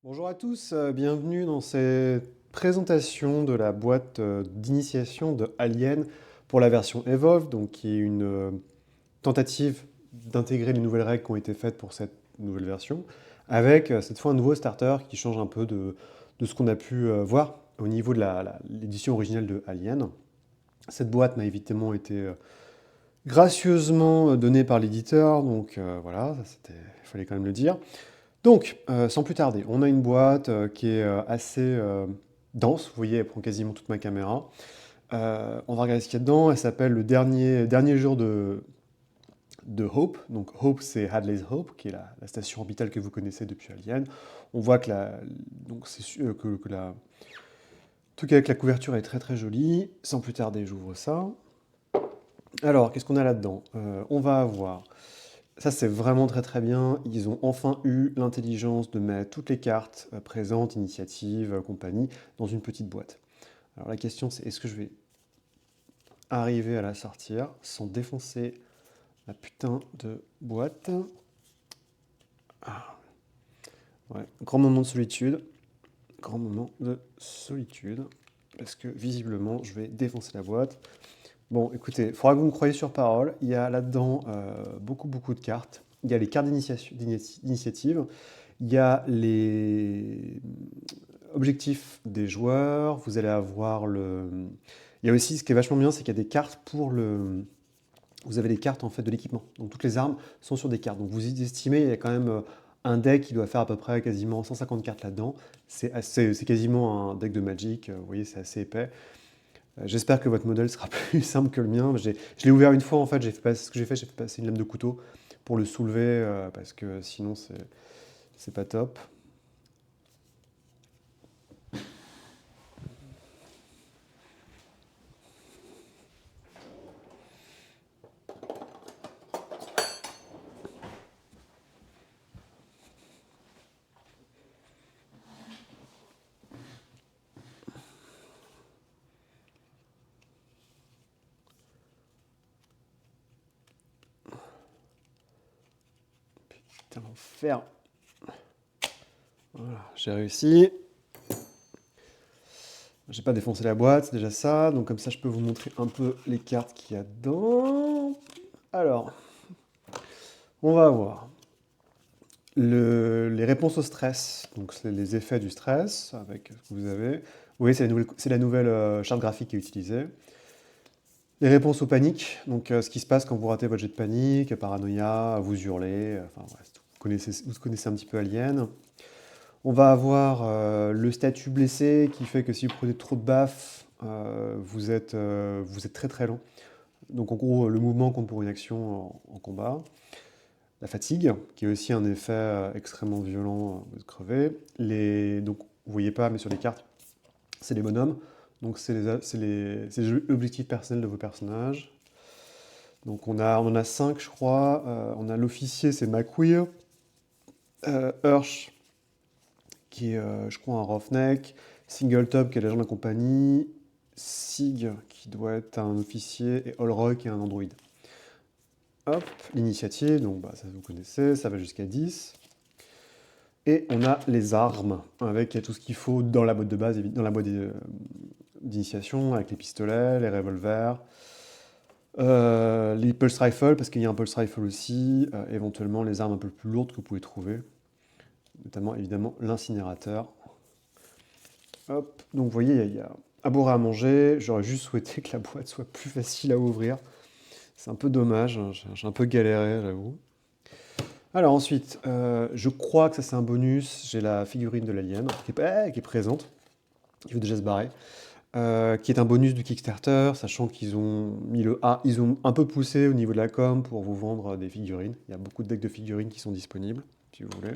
Bonjour à tous, bienvenue dans cette présentation de la boîte d'initiation de Alien pour la version Evolve, donc qui est une tentative d'intégrer les nouvelles règles qui ont été faites pour cette nouvelle version, avec cette fois un nouveau starter qui change un peu de ce qu'on a pu voir au niveau de l'édition originale de Alien. Cette boîte m'a évidemment été gracieusement donnée par l'éditeur, donc voilà, il fallait quand même le dire. Donc, sans plus tarder, on a une boîte qui est assez dense. Vous voyez, elle prend quasiment toute ma caméra. On va regarder ce qu'il y a dedans. Elle s'appelle le dernier jour de Hope. Donc, Hope, c'est Hadley's Hope, qui est la station orbitale que vous connaissez depuis Alien. On voit que donc c'est que la, le truc avec la couverture est très très joli. Sans plus tarder, j'ouvre ça. Alors, qu'est-ce qu'on a là-dedans? On va avoir. Ça, c'est vraiment très très bien. Ils ont enfin eu l'intelligence de mettre toutes les cartes présentes, initiatives, compagnie, dans une petite boîte. Alors la question, c'est est-ce que je vais arriver à la sortir sans défoncer la putain de boîte? Ah, ouais, grand moment de solitude. Grand moment de solitude. Parce que visiblement, je vais défoncer la boîte. Bon, écoutez, il faudra que vous me croyez sur parole. Il y a là-dedans beaucoup de cartes. Il y a les cartes d'initiative. Il y a les objectifs des joueurs. Vous allez avoir le. Il y a aussi ce qui est vachement bien, c'est qu'il y a des cartes pour le. Vous avez des cartes en fait de l'équipement. Donc toutes les armes sont sur des cartes. Donc vous y estimez, il y a quand même un deck qui doit faire à peu près quasiment 150 cartes là-dedans. C'est quasiment un deck de Magic. Vous voyez, c'est assez épais. J'espère que votre modèle sera plus simple que le mien. Je l'ai ouvert une fois en fait. Ce que j'ai fait passer une lame de couteau pour le soulever parce que sinon c'est pas top. Putain, l'enfer. Voilà, j'ai réussi. J'ai pas défoncé la boîte, c'est déjà ça. Donc comme ça, je peux vous montrer un peu les cartes qu'il y a dedans. Alors, on va avoir les réponses au stress. Donc c'est les effets du stress avec ce que vous avez. Vous voyez, c'est la nouvelle charte graphique qui est utilisée. Les réponses aux paniques. Donc ce qui se passe quand vous ratez votre jet de panique, paranoïa, vous hurlez. Enfin, ouais, vous connaissez un petit peu Alien. On va avoir le statut blessé qui fait que si vous prenez trop de baffes, vous êtes très très lent. Donc en gros, le mouvement compte pour une action en combat. La fatigue, qui est aussi un effet extrêmement violent, vous êtes crevé. Donc vous voyez pas, mais sur les cartes, c'est les bonhommes. Donc c'est les objectifs personnels de vos personnages. Donc on en a 5, je crois. On a l'officier, c'est McQueer. Hirsch, qui est, je crois, un roughneck. Singletop, qui est l'agent de la compagnie. Sig, qui doit être un officier. Et Olroy, qui est un androïde. Hop, l'initiative, donc bah, ça vous connaissez, ça va jusqu'à 10. Et on a les armes, avec tout ce qu'il faut dans la boîte de base, dans la boîte d'initiation, avec les pistolets, les revolvers, les pulse rifles, parce qu'il y a un pulse rifle aussi, éventuellement les armes un peu plus lourdes que vous pouvez trouver, notamment évidemment l'incinérateur. Hop, donc vous voyez, il y a à boire et à manger. J'aurais juste souhaité que la boîte soit plus facile à ouvrir. C'est un peu dommage, hein, j'ai un peu galéré, j'avoue. Alors ensuite, je crois que ça c'est un bonus. J'ai la figurine de l'alien qui est présente, qui veut déjà se barrer, qui est un bonus du Kickstarter, sachant qu'ils ont mis le A, ils ont un peu poussé au niveau de la com pour vous vendre des figurines. Il y a beaucoup de decks de figurines qui sont disponibles, si vous voulez.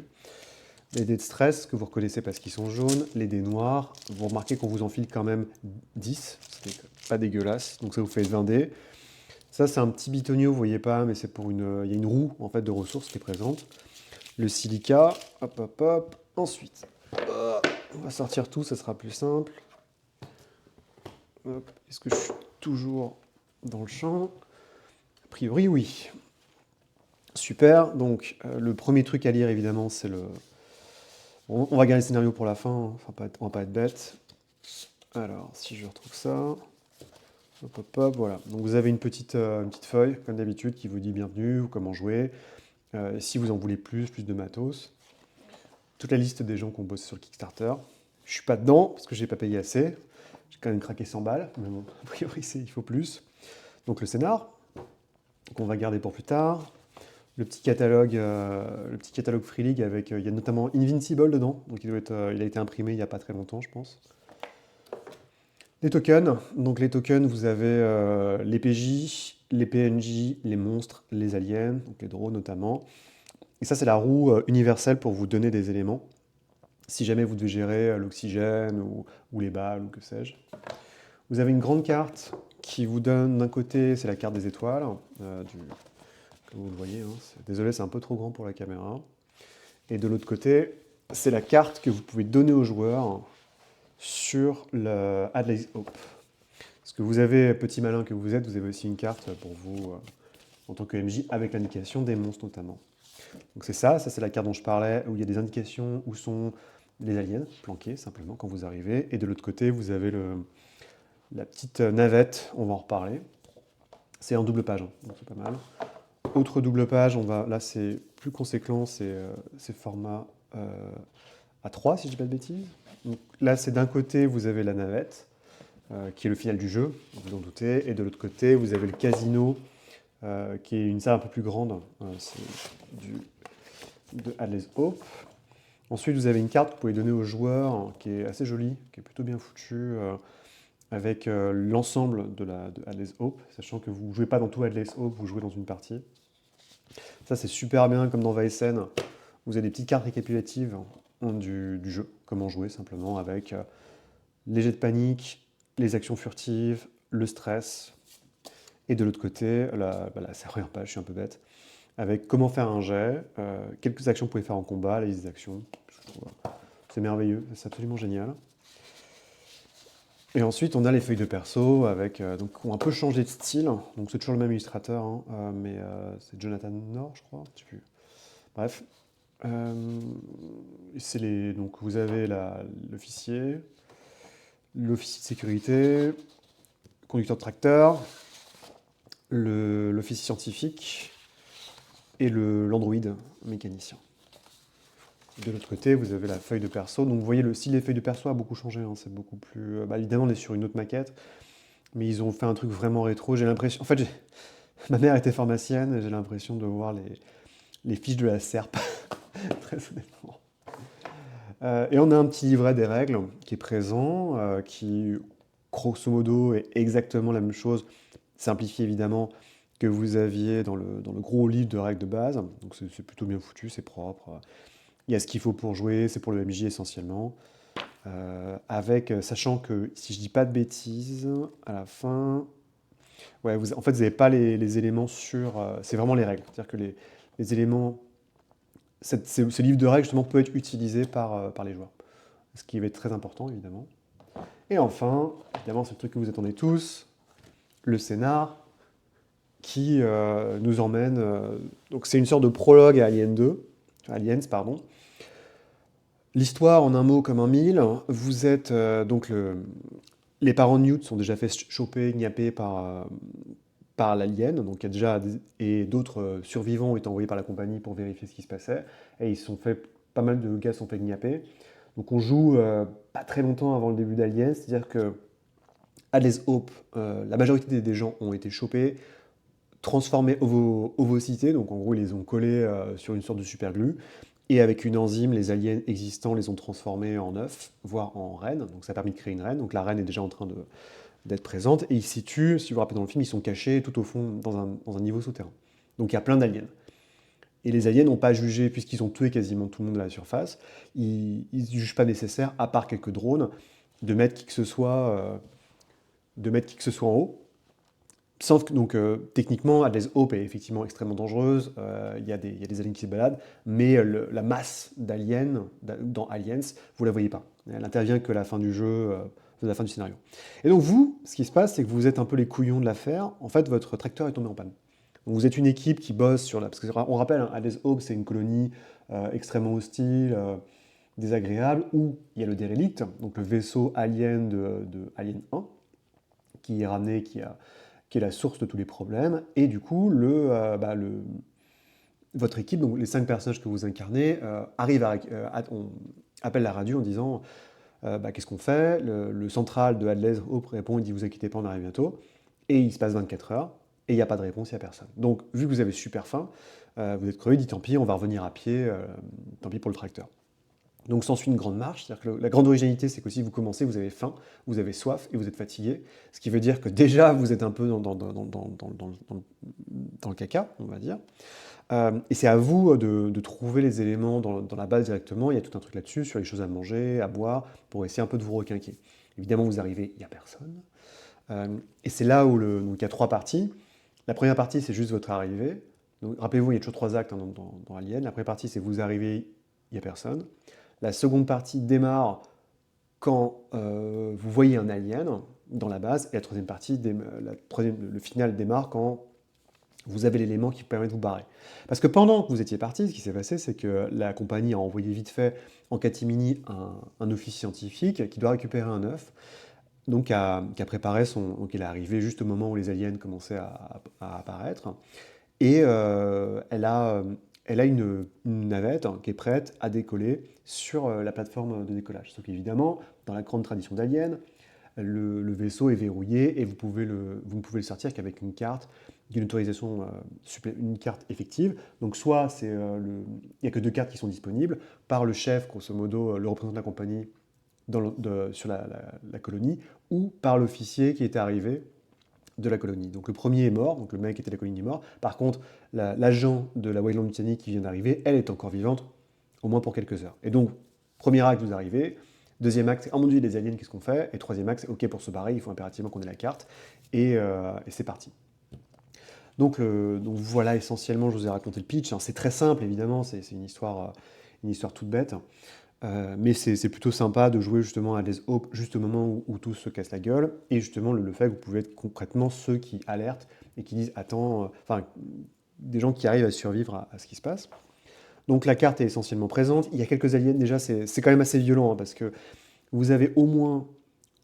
Les dés de stress, que vous reconnaissez parce qu'ils sont jaunes. Les dés noirs, vous remarquez qu'on vous enfile quand même 10, c'est pas dégueulasse, donc ça vous fait 20 dés. Ça, c'est un petit bitonio, vous voyez pas, mais c'est pour une. Il y a une roue en fait de ressources qui est présente. Le silica, hop hop hop. Ensuite, on va sortir tout, ça sera plus simple. Hop, est-ce que je suis toujours dans le champ? A priori, oui. Super. Donc, le premier truc à lire, évidemment, c'est On va garder le scénario pour la fin, hein. Enfin, on va pas être bête. Alors, si je retrouve ça, hop, hop, hop, voilà. Donc vous avez une petite feuille, comme d'habitude, qui vous dit bienvenue, ou comment jouer. Si vous en voulez plus de matos. Toute la liste des gens qui ont bossé sur le Kickstarter. Je suis pas dedans, parce que j'ai pas payé assez. J'ai quand même craqué 100 balles, mais bon, a priori, il faut plus. Donc le scénar, qu'on va garder pour plus tard. Le petit catalogue Free League avec, il y a notamment Invincible dedans, donc il a été imprimé il n'y a pas très longtemps, je pense. Les tokens, donc les tokens, vous avez les PJ, les PNJ, les monstres, les aliens, donc les drones notamment. Et ça, c'est la roue universelle pour vous donner des éléments, si jamais vous devez gérer l'oxygène ou les balles ou que sais-je. Vous avez une grande carte qui vous donne d'un côté, c'est la carte des étoiles, comme vous le voyez, hein, désolé, c'est un peu trop grand pour la caméra. Et de l'autre côté, c'est la carte que vous pouvez donner aux joueurs sur le Adley's Hope. Parce que vous avez, petit malin que vous êtes, vous avez aussi une carte pour vous en tant que MJ avec l'indication des monstres notamment. Donc c'est ça c'est la carte dont je parlais, où il y a des indications où sont les aliens planqués simplement quand vous arrivez. Et de l'autre côté, vous avez la petite navette, on va en reparler. C'est en double page, hein, donc c'est pas mal. Autre double page, là c'est plus conséquent, c'est format A3 si je dis pas de bêtises. Donc, là c'est d'un côté vous avez la navette, qui est le final du jeu, vous en doutez, et de l'autre côté vous avez le casino, qui est une salle un peu plus grande, c'est de Adley's Hope. Ensuite vous avez une carte que vous pouvez donner aux joueurs, hein, qui est assez jolie, qui est plutôt bien foutue, avec l'ensemble de Adley's Hope, sachant que vous ne jouez pas dans tout Adley's Hope, vous jouez dans une partie. Ça, c'est super bien, comme dans Vaesen. Vous avez des petites cartes récapitulatives du jeu, comment jouer simplement, avec les jets de panique, les actions furtives, le stress. Et de l'autre côté, c'est rien pas, je suis un peu bête, avec comment faire un jet, quelques actions que vous pouvez faire en combat, la liste des actions. C'est merveilleux, c'est absolument génial. Et ensuite, on a les feuilles de perso avec, donc, qui ont un peu changé de style. Donc, c'est toujours le même illustrateur, hein, mais c'est Jonathan Nord, je crois. Je sais plus. Bref. Donc, vous avez l'officier, l'officier de sécurité, le conducteur de tracteur, l'officier scientifique et l'androïde mécanicien. De l'autre côté, vous avez la feuille de perso. Donc, vous voyez, le style des feuilles de perso a beaucoup changé, hein. C'est beaucoup plus. Évidemment, on est sur une autre maquette, mais ils ont fait un truc vraiment rétro. J'ai l'impression. En fait, ma mère était pharmacienne et j'ai l'impression de voir les fiches de la SERP, très honnêtement. Et on a un petit livret des règles qui est présent, qui, grosso modo, est exactement la même chose, simplifié évidemment, que vous aviez dans le gros livre de règles de base. Donc, c'est plutôt bien foutu, c'est propre. Il y a ce qu'il faut pour jouer, c'est pour le MJ essentiellement. Sachant que, si je dis pas de bêtises, à la fin, ouais, en fait, vous n'avez pas les éléments sur. C'est vraiment les règles. C'est-à-dire que les éléments. Ce livre de règles, justement, peut être utilisé par les joueurs. Ce qui va être très important, évidemment. Et enfin, évidemment, c'est le truc que vous attendez tous, le scénar, qui nous emmène. Donc, c'est une sorte de prologue à Aliens, pardon. L'histoire, en un mot comme un mille, vous êtes les parents de Newt sont déjà fait choper, gnapper par l'alien, donc il y a déjà et d'autres survivants ont été envoyés par la compagnie pour vérifier ce qui se passait, et pas mal de gars sont fait gnapper. Donc on joue pas très longtemps avant le début d'Aliens, c'est-à-dire que Adley's Hope, la majorité des gens ont été chopés, transformés ovocités, donc en gros ils les ont collés sur une sorte de superglue, et avec une enzyme, les aliens existants les ont transformés en œufs, voire en reines. Donc ça a permis de créer une reine. Donc la reine est déjà en train d'être présente. Et ils se situent, si vous vous rappelez dans le film, ils sont cachés tout au fond, dans un niveau souterrain. Donc il y a plein d'aliens. Et les aliens n'ont pas jugé, puisqu'ils ont tué quasiment tout le monde à la surface, ils ne jugent pas nécessaire, à part quelques drones, de mettre qui que ce soit en haut. Donc, techniquement, Adley's Hope est effectivement extrêmement dangereuse. Il y a des aliens qui se baladent, mais la masse d'aliens dans Aliens, vous la voyez pas. Elle intervient que à la fin du jeu, à la fin du scénario. Et donc vous, ce qui se passe, c'est que vous êtes un peu les couillons de l'affaire. En fait, votre tracteur est tombé en panne. Donc vous êtes une équipe qui bosse parce qu'on rappelle, hein, Adley's Hope, c'est une colonie extrêmement hostile, désagréable où il y a le Derelict, donc le vaisseau alien de Alien 1, qui est ramené, qui est la source de tous les problèmes, et du coup, votre équipe, donc les 5 personnages que vous incarnez, on appelle la radio en disant qu'est-ce qu'on fait? Le central de Hadley Hope répond, il dit vous inquiétez pas, on arrive bientôt. Et il se passe 24 heures, et il n'y a pas de réponse, il n'y a personne. Donc, vu que vous avez super faim, vous êtes crevé, dit tant pis, on va revenir à pied, tant pis pour le tracteur. Donc s'ensuit une grande marche, c'est-à-dire que la grande originalité, c'est que si vous commencez, vous avez faim, vous avez soif et vous êtes fatigué, ce qui veut dire que déjà vous êtes un peu dans le caca, on va dire. Et c'est à vous de trouver les éléments dans la base directement, il y a tout un truc là-dessus, sur les choses à manger, à boire, pour essayer un peu de vous requinquer. Évidemment, vous arrivez, il n'y a personne. Et c'est là où donc il y a 3 parties. La première partie, c'est juste votre arrivée. Donc, rappelez-vous, il y a toujours 3 actes dans Alien. La première partie, c'est vous arrivez, il n'y a personne. La seconde partie démarre quand vous voyez un alien dans la base, et la troisième partie, le final démarre quand vous avez l'élément qui permet de vous barrer. Parce que pendant que vous étiez parti, ce qui s'est passé, c'est que la compagnie a envoyé vite fait en catimini un office scientifique qui doit récupérer un œuf, donc qui a préparé donc il est arrivé juste au moment où les aliens commençaient à apparaître, et elle a une navette qui est prête à décoller sur la plateforme de décollage. Sauf qu'évidemment, dans la grande tradition d'Alien, le vaisseau est verrouillé et vous ne pouvez le sortir qu'avec une carte d'une autorisation, une carte effective. Donc soit il n'y a que 2 cartes qui sont disponibles par le chef, grosso modo, le représentant de la compagnie sur la colonie, ou par l'officier qui était arrivé de la colonie. Donc le premier est mort, donc le mec qui était de la colonie est mort. Par contre, l'agent de la Weyland-Yutani qui vient d'arriver, elle est encore vivante, au moins pour quelques heures. Et donc, premier acte, vous arrivez. Deuxième acte, c'est oh mon dieu, les aliens, qu'est-ce qu'on fait? Et troisième acte, c'est ok, pour se barrer, il faut impérativement qu'on ait la carte. Et c'est parti. Donc voilà, essentiellement, je vous ai raconté le pitch. C'est très simple, évidemment, c'est une histoire toute bête. Mais c'est plutôt sympa de jouer justement à des Hope juste au moment où tout se casse la gueule, et justement le fait que vous pouvez être concrètement ceux qui alertent et qui disent attends, enfin des gens qui arrivent à survivre à ce qui se passe. Donc la carte est essentiellement présente, il y a quelques aliens, déjà c'est quand même assez violent parce que vous avez au moins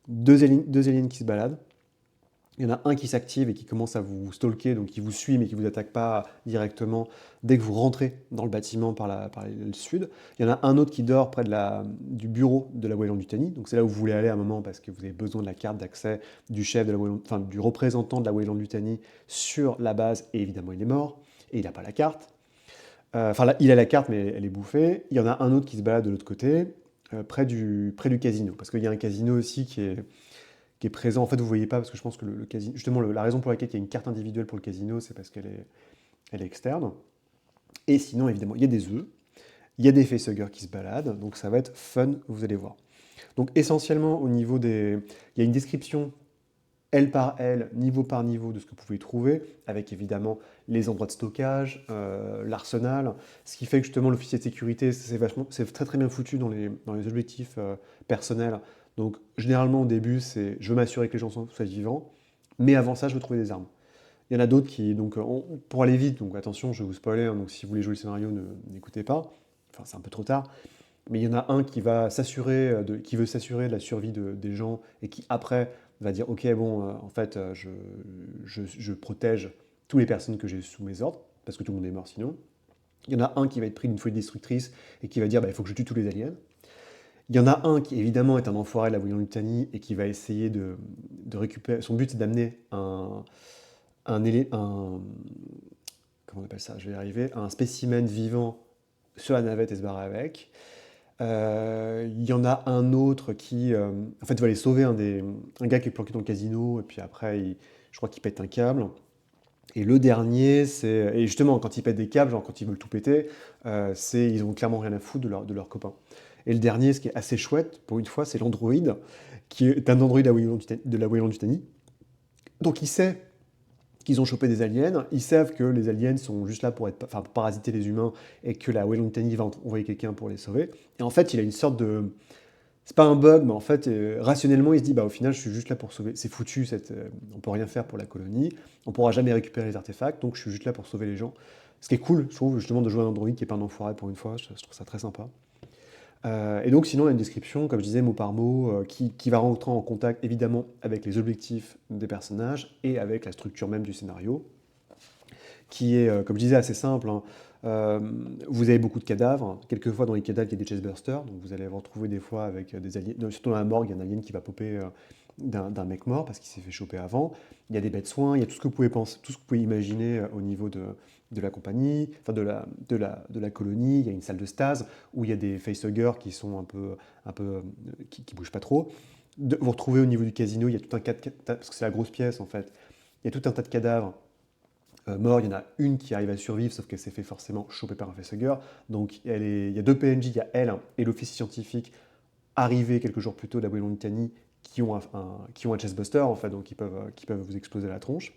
deux aliens qui se baladent. Il y en a un qui s'active et qui commence à vous stalker, donc qui vous suit mais qui ne vous attaque pas directement dès que vous rentrez dans le bâtiment par le sud. Il y en a un autre qui dort près du bureau de la Weyland-Yutani, donc c'est là où vous voulez aller à un moment parce que vous avez besoin de la carte d'accès du chef de du représentant de la Weyland-Yutani sur la base, et évidemment il est mort, et il n'a pas la carte. Là, il a la carte mais elle est bouffée. Il y en a un autre qui se balade de l'autre côté, près du casino, parce qu'il y a un casino aussi qui est présent. En fait, vous ne voyez pas, parce que je pense que le casino... Justement, la raison pour laquelle il y a une carte individuelle pour le casino, c'est parce elle est externe. Et sinon, évidemment, il y a des œufs, il y a des facehuggers qui se baladent, donc ça va être fun, vous allez voir. Donc essentiellement, au niveau des... Il y a une description, aile par aile, niveau par niveau, de ce que vous pouvez trouver, avec évidemment les endroits de stockage, l'arsenal, ce qui fait que justement l'officier de sécurité, c'est très très bien foutu dans les objectifs personnels. Donc généralement au début, c'est je veux m'assurer que les gens soient vivants, mais avant ça, je veux trouver des armes. Il y en a d'autres qui, donc pour aller vite, donc attention, je vais vous spoiler, hein, donc si vous voulez jouer le scénario, n'écoutez pas, enfin c'est un peu trop tard, mais il y en a un qui veut s'assurer de la survie des gens et qui après va dire ok bon, en fait, je protège toutes les personnes que j'ai sous mes ordres, parce que tout le monde est mort sinon. Il y en a un qui va être pris d'une folie destructrice et qui va dire bah, il faut que je tue tous les aliens. Il y en a un qui, évidemment, est un enfoiré de la Weyland-Yutani et qui va essayer de récupérer. Son but, c'est d'amener comment on appelle ça? Je vais y arriver. Un spécimen vivant sur la navette et se barrer avec. Il y en a un autre qui, en fait, va aller sauver un gars qui est planqué dans le casino, et puis après, je crois qu'il pète un câble. Et le dernier, c'est. Et justement, quand ils pètent des câbles, genre quand ils veulent tout péter, ils ont clairement rien à foutre de leurs copains. Et le dernier, ce qui est assez chouette, pour une fois, c'est l'androïde, qui est un androïde de la Weyland-Yutani. Donc il sait qu'ils ont chopé des aliens, ils savent que les aliens sont juste là pour parasiter les humains, et que la Weyland-Yutani va envoyer quelqu'un pour les sauver. Et en fait, il a une sorte de... C'est pas un bug, mais en fait, rationnellement, il se dit, bah au final, je suis juste là pour sauver. C'est foutu, on peut rien faire pour la colonie, on pourra jamais récupérer les artefacts, donc je suis juste là pour sauver les gens. Ce qui est cool, je trouve, justement, de jouer un androïde qui est pas un enfoiré pour une fois, je trouve ça très sympa. Et donc sinon, on a une description, comme je disais, mot par mot, qui va rentrer en contact évidemment avec les objectifs des personnages et avec la structure même du scénario, qui est, comme je disais, assez simple, hein. Euh, vous avez beaucoup de cadavres. Quelquefois, dans les cadavres, il y a des chestbusters. Donc, vous allez vous retrouver des fois avec des aliens. Surtout dans la morgue, il y a un alien qui va popper d'un mec mort parce qu'il s'est fait choper avant. Il y a des bêtes soins. Il y a tout ce que vous pouvez penser, tout ce que vous pouvez imaginer au niveau de la compagnie, enfin de la colonie. Il y a une salle de stase où il y a des facehuggers qui sont qui bougent pas trop. Vous retrouvez au niveau du casino, il y a tout un parce que c'est la grosse pièce en fait. Il y a tout un tas de cadavres mort, il y en a une qui arrive à survivre, sauf qu'elle s'est fait forcément choper par un facehugger. Donc il y a deux PNJ, il y a elle et l'officier scientifique arrivés quelques jours plus tôt de la Nouvelle-Britannie qui ont un chestbuster, en fait, donc qui peuvent vous exploser la tronche.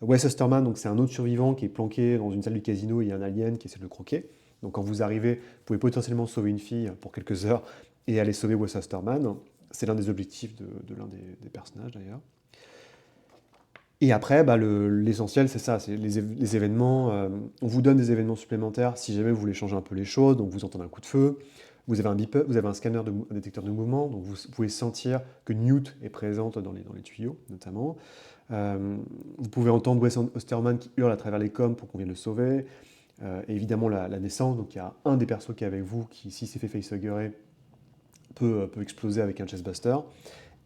Wes Osterman, donc c'est un autre survivant qui est planqué dans une salle du casino, et il y a un alien qui essaie de le croquer. Donc quand vous arrivez, vous pouvez potentiellement sauver une fille pour quelques heures et aller sauver Wes Osterman. C'est l'un des objectifs de l'un des personnages d'ailleurs. Et après, bah, l'essentiel, c'est ça, c'est les événements. On vous donne des événements supplémentaires si jamais vous voulez changer un peu les choses. Donc vous entendez un coup de feu, vous avez un beeper, vous avez un scanner, un détecteur de mouvement, donc vous pouvez sentir que Newt est présente dans les tuyaux, notamment. Vous pouvez entendre Wes Osterman qui hurle à travers les coms pour qu'on vienne le sauver. Et évidemment, la naissance, donc il y a un des persos qui est avec vous qui, s'il s'est fait facehuggerer, peut exploser avec un chestbuster.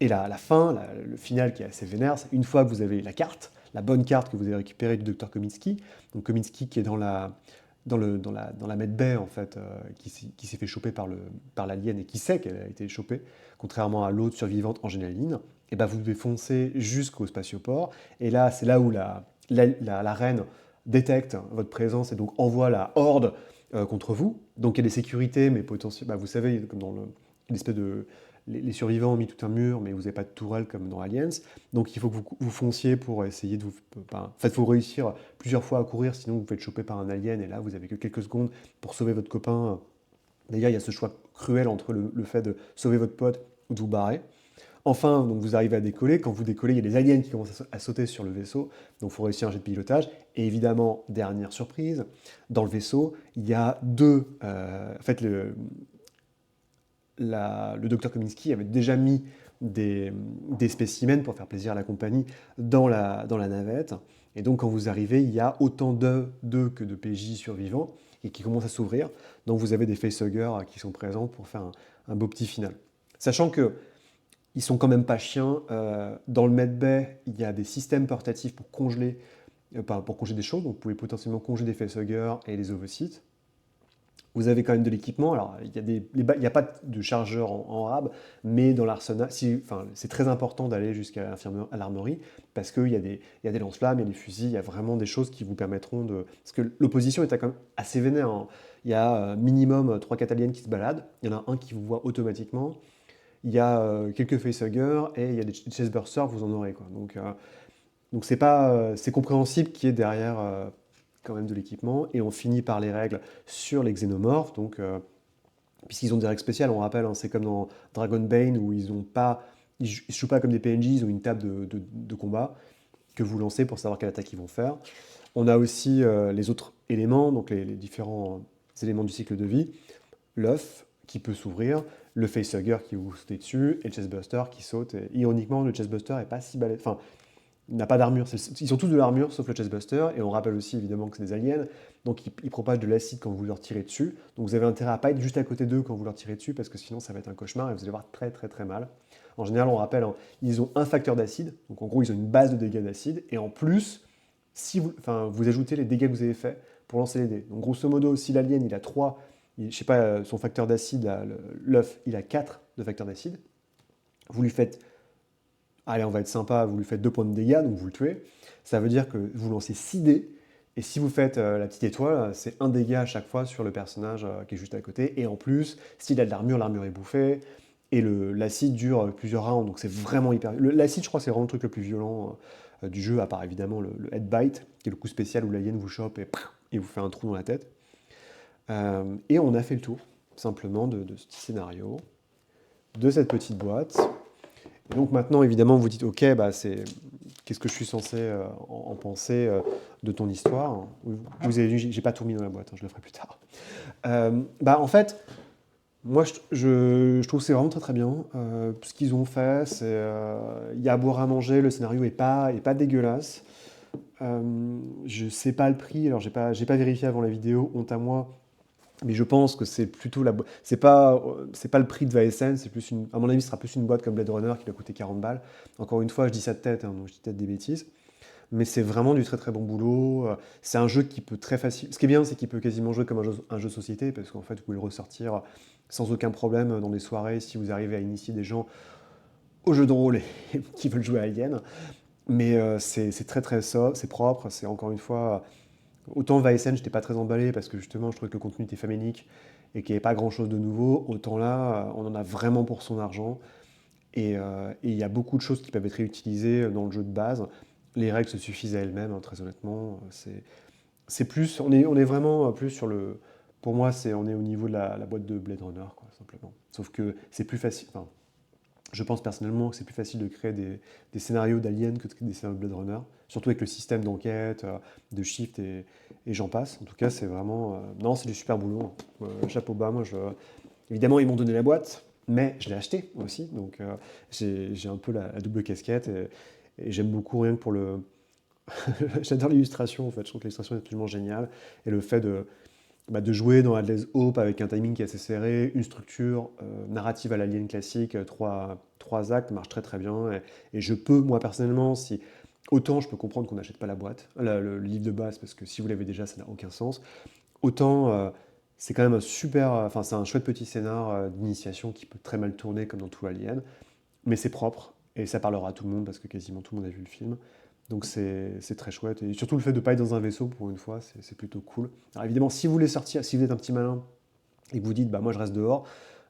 Et la fin, le final qui est assez vénère, c'est une fois que vous avez la carte, la bonne carte que vous avez récupérée du docteur Kominsky, donc Kominsky qui est dans la medbay en fait, qui s'est fait choper par l'alien et qui sait qu'elle a été chopée, contrairement à l'autre survivante Angéline, et ben vous devez foncer jusqu'au spatioport, et là c'est là où la reine détecte votre présence et donc envoie la horde contre vous. Donc il y a des sécurités, mais potentiellement, vous savez, comme dans l'espèce de les survivants ont mis tout un mur, mais vous n'avez pas de tourelle comme dans Aliens. Donc il faut que vous fonciez pour essayer de vous... En fait, il faut réussir plusieurs fois à courir, sinon vous vous faites choper par un alien, et là, vous avez que quelques secondes pour sauver votre copain. D'ailleurs, il y a ce choix cruel entre le fait de sauver votre pote ou de vous barrer. Enfin, donc vous arrivez à décoller. Quand vous décollez, il y a des aliens qui commencent à sauter sur le vaisseau. Donc il faut réussir un jet de pilotage. Et évidemment, dernière surprise, dans le vaisseau, il y a en fait, le docteur Kominsky avait déjà mis des spécimens pour faire plaisir à la compagnie dans la navette. Et donc, quand vous arrivez, il y a autant d'eux que de PJ survivants et qui commencent à s'ouvrir. Donc, vous avez des facehuggers qui sont présents pour faire un beau petit final. Sachant que ils sont quand même pas chiens. Dans le medbay, il y a des systèmes portatifs pour congeler des choses. Donc, vous pouvez potentiellement congeler des facehuggers et des ovocytes. Vous avez quand même de l'équipement. Alors, il n'y a pas de chargeur en rab, mais dans l'arsenal, c'est très important d'aller jusqu'à l'armerie parce qu'il y a des lance-flammes, il y a des fusils, il y a vraiment des choses qui vous permettront de. Parce que l'opposition est quand même assez vénère, hein. Il y a minimum 3-4 aliens qui se baladent. Il y en a un qui vous voit automatiquement. Il y a quelques facehuggers et il y a des chestbursters, vous en aurez, quoi. Donc c'est compréhensible qu'il y ait derrière quand même de l'équipement, et on finit par les règles sur les xénomorphes, donc, puisqu'ils ont des règles spéciales, on rappelle, hein, c'est comme dans Dragonbane où ils ne jouent pas comme des PNJ, ils ont une table de combat que vous lancez pour savoir quelle attaque ils vont faire. On a aussi les autres éléments, donc les différents éléments du cycle de vie, l'œuf qui peut s'ouvrir, le facehugger qui vous saute dessus, et le chestbuster qui saute. Et, ironiquement, le chestbuster est pas si balèze. Enfin, il n'a pas d'armure. Ils ont tous de l'armure sauf le chestbuster. Et on rappelle aussi évidemment que c'est des aliens. Donc ils propagent de l'acide quand vous leur tirez dessus. Donc vous avez intérêt à ne pas être juste à côté d'eux quand vous leur tirez dessus parce que sinon ça va être un cauchemar et vous allez avoir très très très mal. En général, on rappelle, hein, ils ont un facteur d'acide. Donc en gros, ils ont une base de dégâts d'acide. Et en plus, si vous ajoutez les dégâts que vous avez faits pour lancer les dés. Donc grosso modo, si l'alien il a 3, je sais pas, son facteur d'acide, l'œuf, il a 4 de facteur d'acide. Vous lui faites allez, on va être sympa, vous lui faites 2 points de dégâts, donc vous le tuez. Ça veut dire que vous lancez 6 dés, et si vous faites la petite étoile, c'est un dégât à chaque fois sur le personnage qui est juste à côté. Et en plus, s'il a de l'armure est bouffée, et l'acide dure plusieurs rounds, donc c'est vraiment hyper... L'acide, je crois, c'est vraiment le truc le plus violent du jeu, à part évidemment le headbite, qui est le coup spécial où l'alien vous chope et vous fait un trou dans la tête. Et on a fait le tour, simplement, de ce petit scénario, de cette petite boîte. Et donc maintenant, évidemment, vous dites, ok, bah qu'est-ce que je suis censé en penser de ton histoire? Vous avez vu, j'ai pas tout mis dans la boîte, hein, je le ferai plus tard. En fait, Moi, je trouve que c'est vraiment très très bien. Ce qu'ils ont fait, il y a à boire à manger, le scénario est pas dégueulasse. Je sais pas le prix, alors j'ai pas vérifié avant la vidéo, honte à moi, mais je pense que c'est plutôt c'est pas le prix de VSN, c'est plus à mon avis, ce sera plus une boîte comme Blade Runner qui doit coûter 40 balles. Encore une fois, je dis ça de tête, hein, donc je dis peut-être des bêtises. Mais c'est vraiment du très très bon boulot. C'est un jeu qui peut très facile. Ce qui est bien, c'est qu'il peut quasiment jouer comme un jeu de société, parce qu'en fait, vous pouvez le ressortir sans aucun problème dans des soirées si vous arrivez à initier des gens au jeu de rôle et qui veulent jouer à Alien. Mais c'est très très sobre, c'est propre. C'est encore une fois. Autant VSN, j'étais pas très emballé parce que justement, je trouvais que le contenu était famélique et qu'il n'y avait pas grand chose de nouveau. Autant là, on en a vraiment pour son argent. Et il y a beaucoup de choses qui peuvent être réutilisées dans le jeu de base. Les règles se suffisent à elles-mêmes, hein, très honnêtement. C'est plus, on est vraiment plus sur le. Pour moi, on est au niveau de la boîte de Blade Runner, quoi, simplement. Sauf que c'est plus facile. Enfin, je pense personnellement que c'est plus facile de créer des scénarios d'Alien que des scénarios de Blade Runner, surtout avec le système d'enquête, de shift et j'en passe. En tout cas, c'est vraiment. Non, c'est du super boulot, hein. Chapeau bas, évidemment, ils m'ont donné la boîte, mais je l'ai acheté aussi, donc j'ai un peu la double casquette et j'aime beaucoup rien que pour le. J'adore l'illustration en fait, je trouve que l'illustration est absolument géniale et le fait de jouer dans Hades Hope avec un timing qui est assez serré, une structure narrative à l'Alien classique, trois actes marche très très bien et je peux, moi personnellement, si. Autant je peux comprendre qu'on n'achète pas la boîte, le livre de base, parce que si vous l'avez déjà, ça n'a aucun sens. Autant c'est quand même un super, enfin c'est un chouette petit scénar d'initiation qui peut très mal tourner comme dans tout Alien, mais c'est propre et ça parlera à tout le monde parce que quasiment tout le monde a vu le film. Donc c'est très chouette et surtout le fait de ne pas être dans un vaisseau pour une fois, c'est plutôt cool. Alors évidemment, si vous voulez sortir, si vous êtes un petit malin et que vous dites bah moi je reste dehors,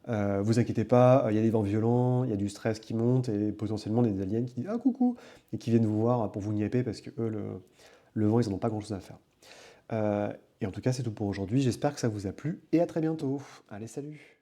vous inquiétez pas, il y a des vents violents, il y a du stress qui monte et potentiellement des aliens qui disent ah coucou et qui viennent vous voir pour vous niaiper parce que eux le vent ils en ont pas grand chose à faire. Et en tout cas, c'est tout pour aujourd'hui. J'espère que ça vous a plu et à très bientôt. Allez, salut!